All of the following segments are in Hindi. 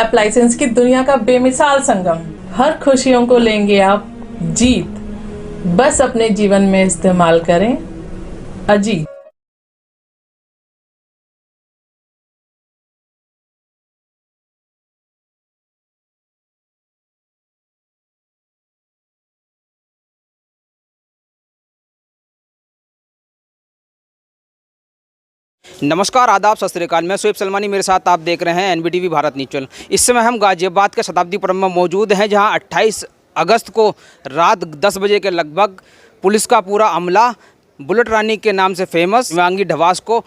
ऐप लाइसेंस की दुनिया का बेमिसाल संगम। हर खुशियों को लेंगे आप जीत, बस अपने जीवन में इस्तेमाल करें अजीत। नमस्कार, आदाब, सत श्री अकाल। मैं शोएब सलमानी, मेरे साथ आप देख रहे हैं एनबीटीवी भारत न्यूज़ चैनल। इस समय हम गाजियाबाद के शताब्दीपुरम में मौजूद हैं, जहां 28 अगस्त को रात 10 बजे के लगभग पुलिस का पूरा अमला बुलेट रानी के नाम से फेमस शिवांगी ढवास को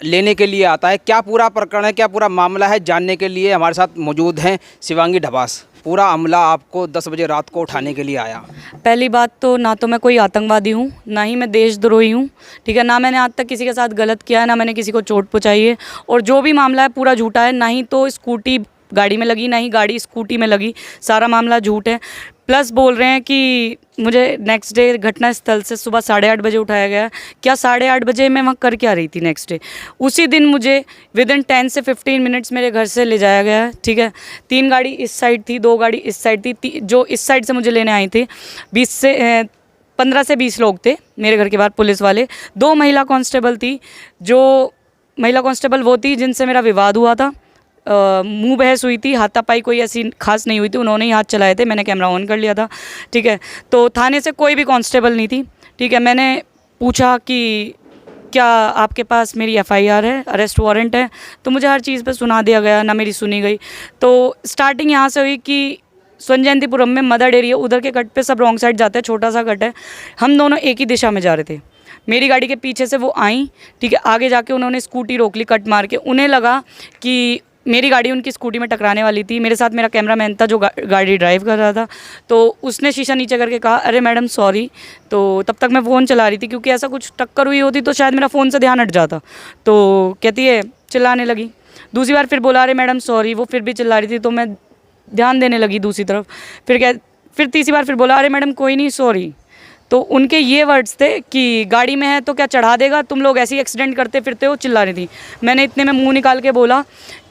लेने के लिए आता है। क्या पूरा प्रकरण है, क्या पूरा मामला है, जानने के लिए हमारे साथ मौजूद हैं शिवांगी ढवास। पूरा अमला आपको 10 बजे रात को उठाने के लिए आया। पहली बात तो ना तो मैं कोई आतंकवादी हूँ, ना ही मैं देशद्रोही हूँ, ठीक है। ना मैंने आज तक किसी के साथ गलत किया है, ना मैंने किसी को चोट पहुँचाई है। और जो भी मामला है पूरा झूठा है। ना ही तो स्कूटी गाड़ी में लगी, ना ही गाड़ी स्कूटी में लगी। सारा मामला झूठ है। प्लस बोल रहे हैं कि मुझे नेक्स्ट डे घटना स्थल से सुबह 8:30 बजे उठाया गया है। क्या 8:30 बजे मैं वहाँ कर क्या रही थी नेक्स्ट डे? उसी दिन मुझे विदिन 10 से 15 मिनट्स मेरे घर से ले जाया गया है, ठीक है। 3 गाड़ी इस साइड थी, 2 गाड़ी इस साइड थी। जो इस साइड से मुझे लेने आई थी 15 से 20 लोग थे मेरे घर के बाहर पुलिस वाले। 2 महिला कांस्टेबल थी। जो महिला कांस्टेबल वो थी जिनसे मेरा विवाद हुआ था, मुंह बहस हुई थी, हाथापाई कोई ऐसी खास नहीं हुई थी। उन्होंने ही हाथ चलाए थे, मैंने कैमरा ऑन कर लिया था, ठीक है। तो थाने से कोई भी कांस्टेबल नहीं थी, ठीक है। मैंने पूछा कि क्या आपके पास मेरी एफआईआर है, अरेस्ट वारंट है? तो मुझे हर चीज़ पे सुना दिया गया, ना मेरी सुनी गई। तो स्टार्टिंग यहाँ से हुई कि स्वर्ण में मदर डेयरी है, उधर के कट पे सब रॉन्ग साइड जाते हैं, छोटा सा कट है। हम दोनों एक ही दिशा में जा रहे थे। मेरी गाड़ी के पीछे से वो आई, ठीक है। आगे जाके उन्होंने स्कूटी रोक ली कट मार के। उन्हें लगा कि मेरी गाड़ी उनकी स्कूटी में टकराने वाली थी। मेरे साथ मेरा कैमरामैन था जो गाड़ी ड्राइव कर रहा था। तो उसने शीशा नीचे करके कहा, अरे मैडम सॉरी। तो तब तक मैं फ़ोन चला रही थी, क्योंकि ऐसा कुछ टक्कर हुई होती तो शायद मेरा फ़ोन से ध्यान हट जाता। तो कहती है, चिल्लाने लगी। दूसरी बार फिर बोला, अरे मैडम सॉरी। वो फिर भी चिल्ला रही थी, तो मैं ध्यान देने लगी दूसरी तरफ। फिर तीसरी बार फिर बोला, अरे मैडम कोई नहीं, सॉरी। तो उनके ये वर्ड्स थे कि गाड़ी में है तो क्या चढ़ा देगा, तुम लोग ऐसे ही एक्सीडेंट करते फिरते हो, चिल्ला रही थी। मैंने इतने में मुंह निकाल के बोला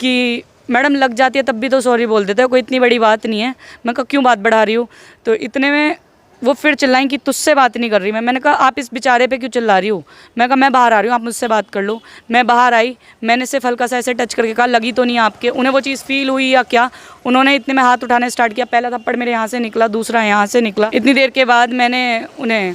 कि मैडम लग जाती है तब भी तो सॉरी बोल देते हो, कोई इतनी बड़ी बात नहीं है। मैं कहा क्यों बात बढ़ा रही हूँ? तो इतने में वो फिर चिल्लाई कि तुझसे बात नहीं कर रही मैंने कहा आप इस बेचारे पे क्यों चिल्ला रही हो? मैं कहा मैं बाहर आ रही हूँ, आप मुझसे बात कर लो। मैं बाहर आई, मैंने सिर्फ हल्का सा ऐसे टच करके कहा, लगी तो नहीं आपके? उन्हें वो चीज़ फील हुई या क्या, उन्होंने इतने में हाथ उठाने स्टार्ट किया। पहला थप्पड़ मेरे यहाँ से निकला, दूसरा यहाँ से निकला। इतनी देर के बाद मैंने उन्हें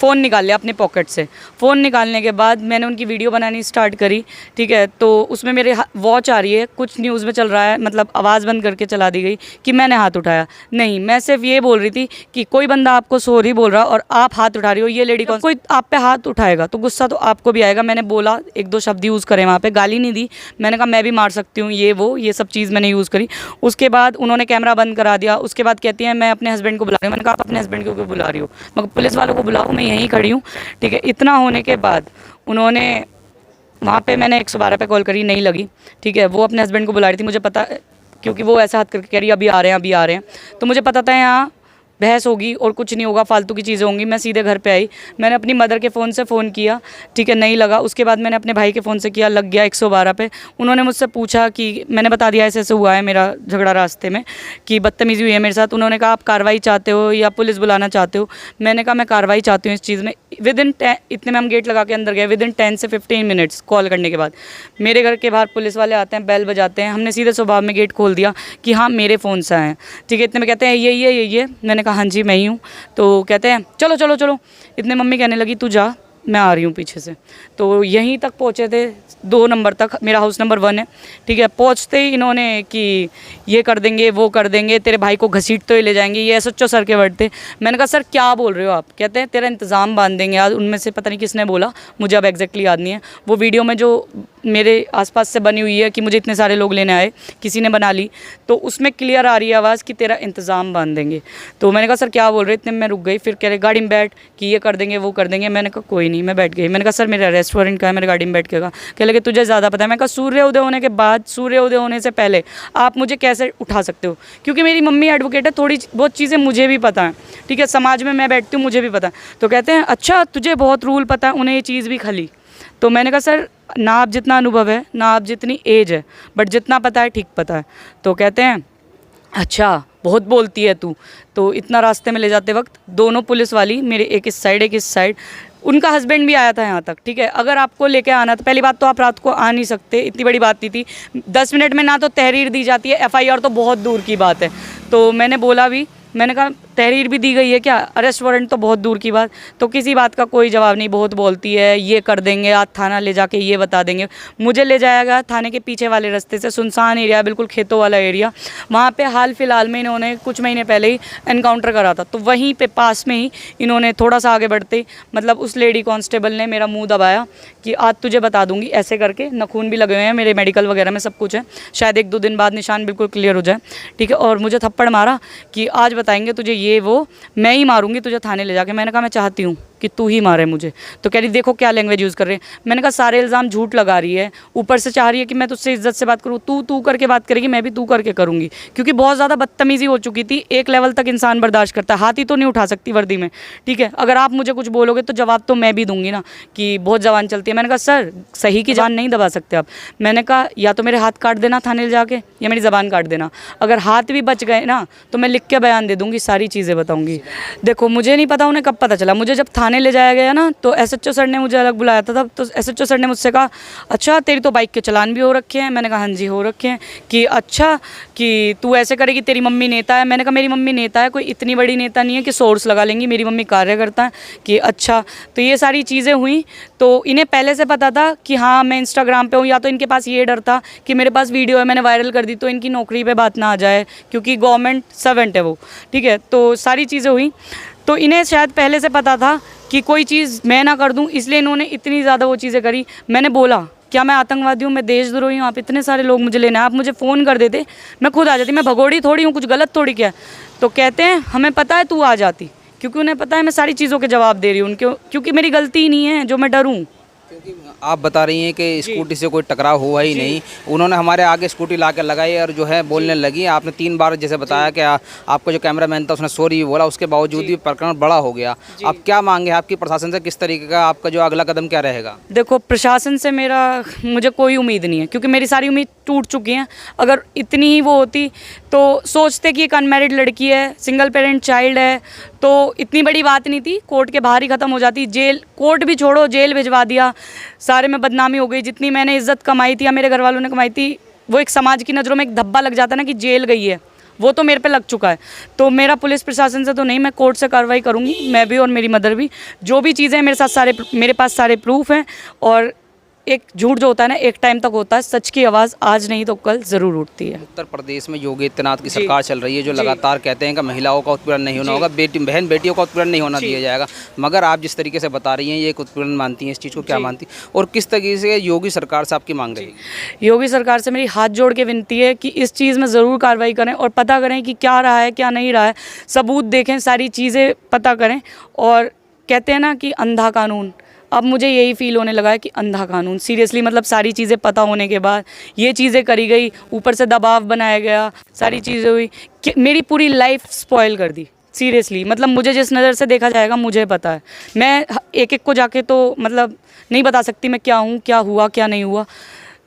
फ़ोन निकाल लिया अपने पॉकेट से। फ़ोन निकालने के बाद मैंने उनकी वीडियो बनानी स्टार्ट करी, ठीक है। तो उसमें मेरे वॉच आ रही है, कुछ न्यूज़ में चल रहा है, मतलब आवाज़ बंद करके चला दी गई कि मैंने हाथ उठाया। नहीं, मैं सिर्फ ये बोल रही थी कि कोई बंदा आपको सॉरी बोल रहा और आप हाथ उठा रही हो, ये लेडी कौन? कोई आप पे हाथ उठाएगा तो गुस्सा तो आपको भी आएगा। मैंने बोला, 1-2 शब्द यूज़ करे वहाँ पर, गाली नहीं दी। मैंने कहा मैं भी मार सकती हूँ, ये सब चीज़ मैंने यूज़ करी। उसके बाद उन्होंने कैमरा बंद करा दिया। उसके बाद कहती हैं मैं अपने हस्बैंड को बुला रही हूँ। मैंने कहा आप अपने हस्बैंड को क्यों बुला रही हो? मगर पुलिस वालों को बुलाओ, मैं यहीं खड़ी हूँ, ठीक है। इतना होने के बाद उन्होंने वहाँ पे मैंने 112 पे कॉल करी, नहीं लगी, ठीक है। वो अपने हस्बैंड को बुला रही थी, मुझे पता, क्योंकि वो ऐसा हाथ करके कह रही अभी आ रहे हैं, अभी आ रहे हैं। तो मुझे पता था यहाँ बहस होगी और कुछ नहीं होगा, फालतू की चीज़ें होंगी। मैं सीधे घर पे आई। मैंने अपनी मदर के फ़ोन से फ़ोन किया, ठीक है, नहीं लगा। उसके बाद मैंने अपने भाई के फ़ोन से किया, लग गया 112 पे। उन्होंने मुझसे पूछा कि मैंने बता दिया ऐसे ऐसे हुआ है मेरा झगड़ा रास्ते में, कि बदतमीज़ी हुई है मेरे साथ। उन्होंने कहा आप कार्रवाई चाहते हो या पुलिस बुलाना चाहते हो? मैंने कहा मैं कार्रवाई चाहती हूँ इस चीज़ में। विदिन 10, इतने में हम गेट लगा के अंदर गए। विदिन 10 से 15 मिनट्स कॉल करने के बाद मेरे घर के बाहर पुलिस वाले आते हैं, बेल बजाते हैं। हमने सीधे स्वभाव में गेट खोल दिया कि हाँ मेरे फ़ोन से आए हैं, ठीक है। इतने में कहते हैं ये। मैंने कहा हाँ जी मैं ही हूँ। तो कहते हैं चलो चलो चलो। इतने मम्मी कहने लगी तू जा, मैं आ रही हूँ पीछे से। तो यहीं तक पहुँचे थे, 2 नंबर तक, मेरा हाउस नंबर 1 है, ठीक है। पहुँचते ही इन्होंने कि ये कर देंगे, वो कर देंगे, तेरे भाई को घसीट तो ही ले जाएंगे, ये एसएचओ सर के वर्ड थे। मैंने कहा सर क्या बोल रहे हो आप? कहते हैं तेरा इंतज़ाम बांध देंगे आज। उनमें से पता नहीं किसने बोला, मुझे अब एग्जैक्टली याद नहीं है। वो वीडियो में जो मेरे आसपास से बनी हुई है कि मुझे इतने सारे लोग लेने आए, किसी ने बना ली, तो उसमें क्लियर आ रही है आवाज़ कि तेरा इंतज़ाम बांध देंगे। तो मैंने कहा सर क्या बोल रहे? इतने में मैं रुक गई। फिर कह रहे गाड़ी में बैठ कि ये कर देंगे, वो कर देंगे। मैंने कहा कोई नहीं, मैं बैठ गई। मैंने कहा सर मेरा अरेस्ट वारंट का है, मेरे गाड़ी में बैठ के कहा। कह लगे तुझे ज़्यादा पता है। मैं कहा सूर्य उदय होने के बाद, सूर्य उदय होने से पहले आप मुझे कैसे उठा सकते हो? क्योंकि मेरी मम्मी एडवोकेट है, थोड़ी बहुत चीज़ें मुझे भी पता है, ठीक है। समाज में मैं बैठती हूँ, मुझे भी पता है। तो कहते हैं अच्छा तुझे बहुत रूल पता है, उन्हें ये चीज़ भी खली। तो मैंने कहा सर ना आप जितना अनुभव है ना आप जितनी एज है, बट जितना पता है ठीक पता है। तो कहते हैं अच्छा बहुत बोलती है तू। तो इतना रास्ते में ले जाते वक्त दोनों पुलिस वाली, मेरे एक इस साइड एक इस साइड, उनका हस्बैंड भी आया था यहाँ तक, ठीक है। अगर आपको लेके आना तो पहली बात तो आप रात को आ नहीं सकते, इतनी बड़ी बात नहीं थी। 10 मिनट में ना तो तहरीर दी जाती है, FIR तो बहुत दूर की बात है। तो मैंने बोला भी, मैंने कहा तहरीर भी दी गई है क्या, अरेस्ट वारंट तो बहुत दूर की बात। तो किसी बात का कोई जवाब नहीं, बहुत बोलती है, ये कर देंगे आज थाना ले जाके ये बता देंगे। मुझे ले जाया गया थाने के पीछे वाले रास्ते से, सुनसान एरिया, बिल्कुल खेतों वाला एरिया। वहाँ पे हाल फिलहाल में इन्होंने कुछ महीने पहले ही एनकाउंटर करा था। तो वहीं पे पास में ही इन्होंने थोड़ा सा आगे बढ़ते मतलब उस लेडी कांस्टेबल ने मेरा मुँह दबाया कि आज तुझे बता दूंगी, ऐसे करके। नखून भी लगे हुए हैं मेरे, मेडिकल वगैरह में सब कुछ है, शायद 1-2 दिन बाद निशान बिल्कुल क्लियर हो जाए, ठीक है। और मुझे थप्पड़ मारा कि आज बताएंगे तुझे, ये वो, मैं ही मारूंगी तुझे थाने ले जाके। मैंने कहा मैं चाहती हूँ कि तू ही मारे मुझे। तो कह रही देखो क्या लैंग्वेज यूज़ कर रहे हैं। मैंने कहा सारे इल्ज़ाम झूठ लगा रही है, ऊपर से चाह रही है कि मैं तुझसे इज्जत से बात करूँ, तू करके बात करेगी, मैं भी तू करके करूँगी। क्योंकि बहुत ज़्यादा बदतमीज़ी हो चुकी थी, एक लेवल तक इंसान बर्दाश्त करता है, हाथ ही तो नहीं उठा सकती वर्दी में, ठीक है। अगर आप मुझे कुछ बोलोगे तो जवाब तो मैं भी दूंगी ना, कि बहुत जवान चलती है। मैंने कहा सर सही की जान नहीं दबा सकते आप। मैंने कहा या तो मेरे हाथ काट देना थाने ले जाके, या मेरी ज़बान काट देना। अगर हाथ भी बच गए ना तो मैं लिख के बयान दे दूँगी, सारी चीज़ें बताऊँगी। देखो मुझे नहीं पता उन्हें कब पता चला, मुझे जब थाने ले जाया गया ना तो SHO सर ने मुझे अलग बुलाया था तब। तो SHO सर ने मुझसे कहा अच्छा तेरी तो बाइक के चालान भी हो रखे हैं। मैंने कहा हाँ जी हो रखे हैं। कि अच्छा कि तू ऐसे करेगी, तेरी मम्मी नेता है। मैंने कहा मेरी मम्मी नेता है, कोई इतनी बड़ी नेता नहीं है कि सोर्स लगा लेंगी, मेरी मम्मी कार्यकर्ता है। कि अच्छा, तो ये सारी चीज़ें हुई। तो इन्हें पहले से पता था कि हाँ मैं इंस्टाग्राम पे हूँ, या तो इनके पास ये डर था कि मेरे पास वीडियो है, मैंने वायरल कर दी तो इनकी नौकरी पे बात ना आ जाए, क्योंकि गवर्नमेंट सर्वेंट है वो, ठीक है। तो सारी चीज़ें हुई। तो इन्हें शायद पहले से पता था कि कोई चीज़ मैं ना कर दूं, इसलिए इन्होंने इतनी ज़्यादा वो चीज़ें करी। मैंने बोला क्या मैं आतंकवादी हूँ, मैं देशद्रोही हूँ, आप इतने सारे लोग मुझे लेना है, आप मुझे फ़ोन कर देते मैं खुद आ जाती, मैं भगोड़ी थोड़ी हूँ, कुछ गलत थोड़ी किया। तो कहते हैं हमें पता है तू आ जाती, क्योंकि उन्हें पता है मैं सारी चीज़ों के जवाब दे रही हूँ उनके, क्योंकि मेरी गलती ही नहीं है जो मैं डरूँ। क्योंकि आप बता रही हैं कि स्कूटी से कोई टकराव हुआ ही नहीं, उन्होंने हमारे आगे स्कूटी ला कर लगाई और जो है बोलने लगी। आपने 3 बार जैसे बताया कि आपको जो कैमरामैन था उसने सॉरी भी बोला, उसके बावजूद भी प्रकरण बड़ा हो गया। अब क्या मांगे आपकी प्रशासन से, किस तरीके का आपका जो अगला कदम क्या रहेगा? देखो प्रशासन से मुझे कोई उम्मीद नहीं है, क्योंकि मेरी सारी उम्मीद टूट चुकी हैं। अगर इतनी ही वो होती तो सोचते कि एक अनमैरिड लड़की है, सिंगल पेरेंट चाइल्ड है, तो इतनी बड़ी बात नहीं थी, कोर्ट के बाहर ही ख़त्म हो जाती। जेल, कोर्ट भी छोड़ो, जेल भिजवा दिया, सारे में बदनामी हो गई। जितनी मैंने इज्जत कमाई थी या मेरे घर वालों ने कमाई थी, वो एक समाज की नज़रों में एक धब्बा लग जाता है ना कि जेल गई है, वो तो मेरे पे लग चुका है। तो मेरा पुलिस प्रशासन से तो नहीं, मैं कोर्ट से कार्रवाई करूँगी, मैं भी और मेरी मदर भी। जो भी चीज़ें मेरे साथ मेरे पास सारे प्रूफ हैं। और एक झूठ जो होता है ना एक टाइम तक होता है, सच की आवाज़ आज नहीं तो कल ज़रूर उठती है। उत्तर प्रदेश में योगी आदित्यनाथ की सरकार चल रही है, जो लगातार कहते हैं कि महिलाओं का उत्पीड़न नहीं होना होगा, बहन बेटियों का उत्पीड़न नहीं होना दिया जाएगा। मगर आप जिस तरीके से बता रही हैं ये एक उत्पीड़न मानती हैं, इस चीज़ को क्या मानती, और किस तरीके से योगी सरकार से आपकी मांग रहेगी? योगी सरकार से मेरी हाथ जोड़ के विनती है कि इस चीज़ में ज़रूर कार्रवाई करें और पता करें कि क्या रहा है क्या नहीं रहा है, सबूत देखें, सारी चीज़ें पता करें। और कहते हैं ना कि अंधा कानून, अब मुझे यही फील होने लगा है कि अंधा कानून, सीरियसली मतलब सारी चीज़ें पता होने के बाद ये चीज़ें करी गई, ऊपर से दबाव बनाया गया, सारी चीज़ें हुई कि मेरी पूरी लाइफ स्पॉइल कर दी। सीरियसली मतलब मुझे जिस नज़र से देखा जाएगा मुझे पता है, मैं एक एक को जाके तो मतलब नहीं बता सकती मैं क्या हूँ, क्या हुआ क्या नहीं हुआ।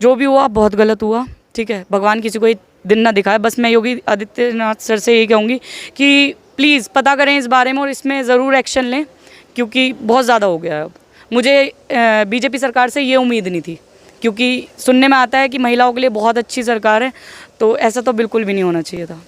जो भी हुआ बहुत गलत हुआ, ठीक है। भगवान किसी को ये दिन ना दिखाए। बस मैं योगी आदित्यनाथ सर से यही कहूँगी कि प्लीज़ पता करें इस बारे में और इसमें ज़रूर एक्शन लें, क्योंकि बहुत ज़्यादा हो गया है। अब मुझे बीजेपी सरकार से ये उम्मीद नहीं थी, क्योंकि सुनने में आता है कि महिलाओं के लिए बहुत अच्छी सरकार है, तो ऐसा तो बिल्कुल भी नहीं होना चाहिए था।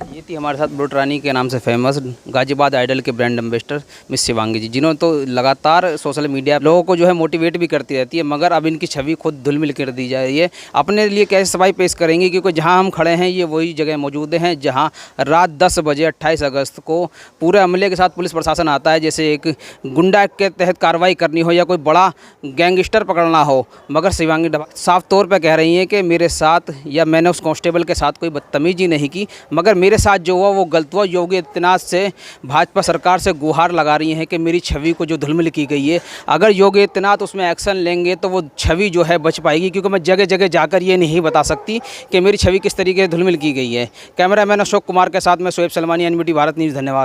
ये थी हमारे साथ बुलेट रानी के नाम से फेमस गाजियाबाद आइडल के ब्रांड एम्बेसडर मिस शिवांगी जी, जिन्होंने तो लगातार सोशल मीडिया लोगों को जो है मोटिवेट भी करती रहती है, मगर अब इनकी छवि खुद धुलमिल कर दी जा रही है। अपने लिए कैसे सफाई पेश करेंगे, क्योंकि जहां हम खड़े हैं ये वही जगह मौजूद हैं जहां रात 10 बजे 28 अगस्त को पूरे अमले के साथ पुलिस प्रशासन आता है, जैसे एक गुंडा के तहत कार्रवाई करनी हो या कोई बड़ा गैंगस्टर पकड़ना हो। मगर शिवांगी साफ तौर पर कह रही हैं कि मेरे साथ या मैंने उस कांस्टेबल के साथ कोई बदतमीजी नहीं की, मगर मेरे साथ जो हुआ वो गलत हुआ। योगी आदित्यनाथ से भाजपा सरकार से गुहार लगा रही हैं कि मेरी छवि को जो धुलमिल की गई है, अगर योगी आदित्यनाथ उसमें एक्शन लेंगे तो वो छवि जो है बच पाएगी, क्योंकि मैं जगह जगह जाकर ये नहीं बता सकती कि मेरी छवि किस तरीके से धुलमिल की गई है। कैमरामैन अशोक कुमार के साथ मैं शोएब सलमानी, NBT भारत न्यूज़। धन्यवाद।